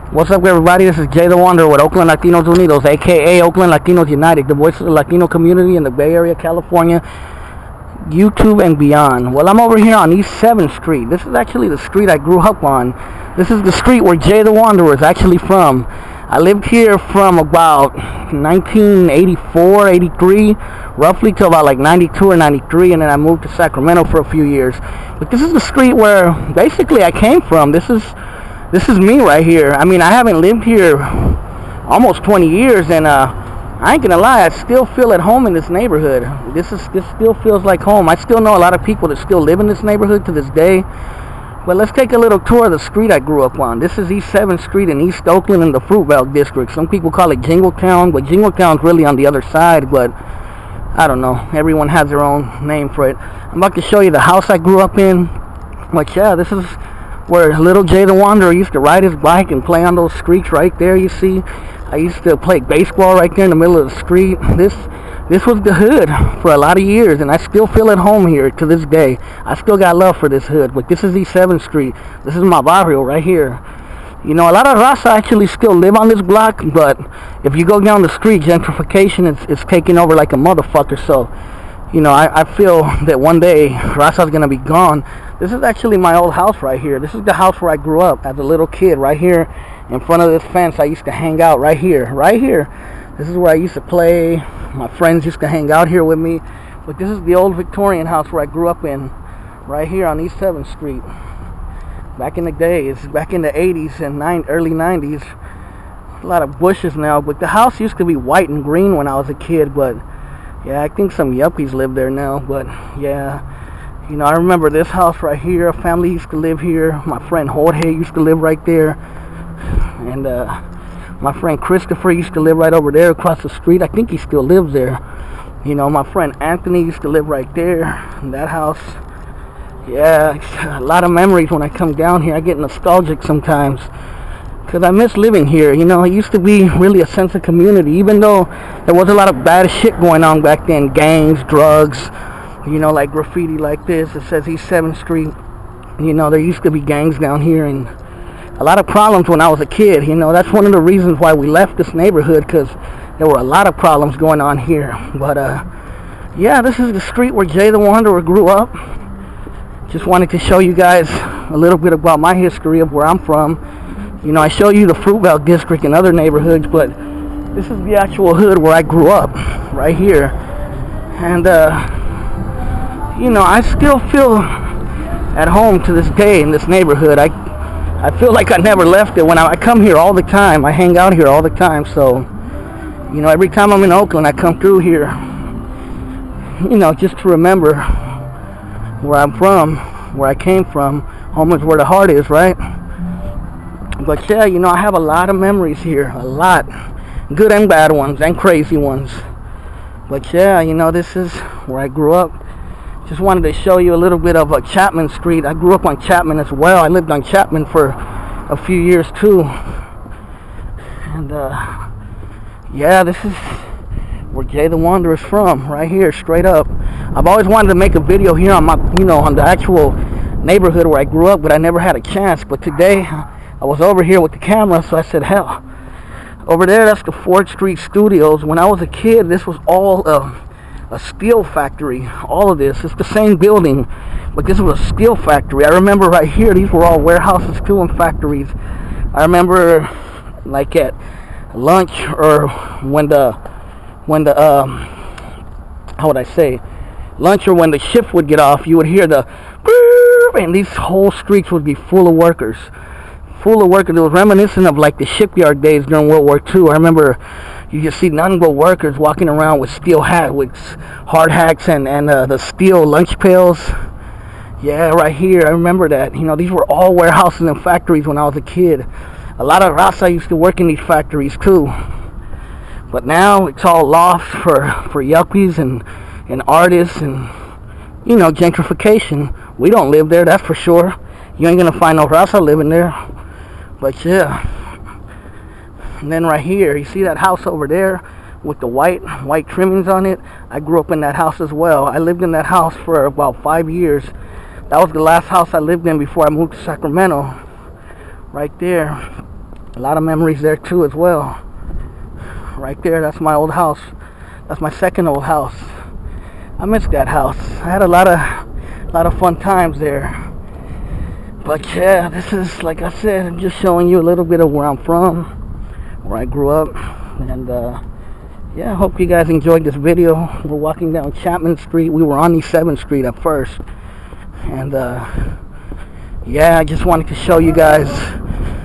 What's up, everybody? This is Jay the Wanderer with Oakland Latinos Unidos, aka Oakland Latinos United, the voice of the Latino community in the Bay Area, California, YouTube, and beyond. Well, I'm over here on East 7th Street. This is actually the street I grew up on. This is the street where Jay the Wanderer is actually from. I lived here from about 1984, 83, roughly till about like 92 or 93, and then I moved to Sacramento for a few years. But this is the street where basically I came from. This is me right here. I mean, I haven't lived here almost 20 years, and I ain't gonna lie, I still feel at home in this neighborhood. This still feels like home. I still know a lot of people that still live in this neighborhood to this day. But let's take a little tour of the street I grew up on. This is East 7th Street in East Oakland in the Fruitvale district. Some people call it Jingletown, but Jingletown's really on the other side, but I don't know. Everyone has their own name for it. I'm about to show you the house I grew up in. But yeah, this is where little Jay the Wanderer used to ride his bike and play on those streets right there, you see. I used to play baseball right there in the middle of the street. This was the hood for a lot of years, and I still feel at home here to this day. I still got love for this hood, but this is East 7th Street. This is my barrio right here. You know, a lot of raza actually still live on this block, but if you go down the street, gentrification is taking over like a motherfucker, so you know, I feel that one day raza's gonna be gone. This is actually my old house right here. This is the house where I grew up as a little kid. Right here in front of this fence, I used to hang out right here. Right here. This is where I used to play. My friends used to hang out here with me. But this is the old Victorian house where I grew up in. Right here on East 7th Street. Back in the days, back in the 80s and early 90s. A lot of bushes now. But the house used to be white and green when I was a kid. But yeah, I think some yuppies live there now. But yeah. You know, I remember this house right here. A family used to live here. My friend Jorge used to live right there. And my friend Christopher used to live right over there across the street. I think he still lives there. You know, my friend Anthony used to live right there in that house. Yeah, a lot of memories when I come down here. I get nostalgic sometimes because I miss living here. You know, it used to be really a sense of community, even though there was a lot of bad shit going on back then. Gangs, drugs. You know, like graffiti like this. It says East 7th Street. You know, there used to be gangs down here and a lot of problems when I was a kid. You know, that's one of the reasons why we left this neighborhood, because there were a lot of problems going on here. But, yeah, this is the street where Jay the Wanderer grew up. Just wanted to show you guys a little bit about my history of where I'm from. You know, I show you the Fruitvale district and other neighborhoods, but this is the actual hood where I grew up, right here. And, you know, I still feel at home to this day in this neighborhood. I feel like I never left it. When I come here all the time, I hang out here all the time. So, you know, every time I'm in Oakland, I come through here, you know, just to remember where I'm from, where I came from. Home is where the heart is, right? But yeah, you know, I have a lot of memories here. A lot. Good and bad ones and crazy ones. But yeah, you know, this is where I grew up. Just wanted to show you a little bit of Chapman Street. I grew up on Chapman as well. I lived on Chapman for a few years too. And yeah, this is where Jay the Wanderer is from, right here, straight up. I've always wanted to make a video here on my, you know, on the actual neighborhood where I grew up, but I never had a chance. But today, I was over here with the camera, so I said, hell, over there, that's the 4th Street Studios. When I was a kid, this was all a steel factory. All of this, it's the same building, but this was a steel factory. I remember right here, these were all warehouses too and factories. I remember like at lunch, or when the how would I say, lunch, or when the shift would get off, you would hear the and these whole streets would be full of workers. Full of workers. It was reminiscent of like the shipyard days during World War II. I remember you just see nothing but workers walking around with steel hats, with hard hats, and the steel lunch pails. Yeah, right here. I remember that. You know, these were all warehouses and factories when I was a kid. A lot of raza used to work in these factories too. But now it's all lofts for yuppies and artists and, you know, gentrification. We don't live there, that's for sure. You ain't gonna find no raza living there. But yeah. And then right here, you see that house over there with the white trimmings on it? I grew up in that house as well. I lived in that house for about 5 years. That was the last house I lived in before I moved to Sacramento. Right there. A lot of memories there too as well. Right there, that's my old house. That's my second old house. I miss that house. I had a lot of fun times there. But yeah, this is, like I said, I'm just showing you a little bit of where I'm from, where I grew up. And yeah, I hope you guys enjoyed this video. We're walking down Chapman Street. We were on East 7th Street at first. And yeah, I just wanted to show you guys,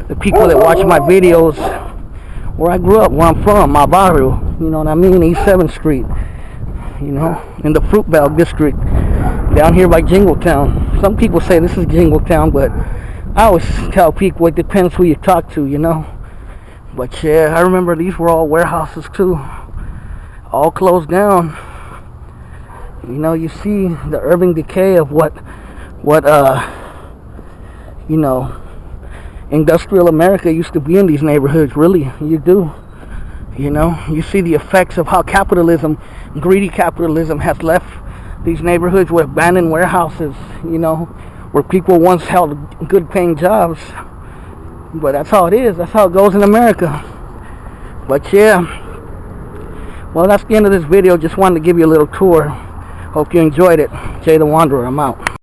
the people that watch my videos, where I grew up, where I'm from, my Barrio, you know what I mean, East 7th Street, you know, in the Fruitvale district, down here by Jingletown. Some people say this is Jingletown, but I always tell people it depends who you talk to, you know. But yeah, I remember these were all warehouses too, all closed down. You know, you see the urban decay of what you know, industrial America used to be in these neighborhoods. Really, you do. You know, you see the effects of how capitalism, greedy capitalism, has left these neighborhoods with abandoned warehouses, you know, where people once held good paying jobs. But that's how it is. That's how it goes in America. But yeah, well, that's the end of this video. Just wanted to give you a little tour. Hope you enjoyed it. Jay the Wanderer, I'm out.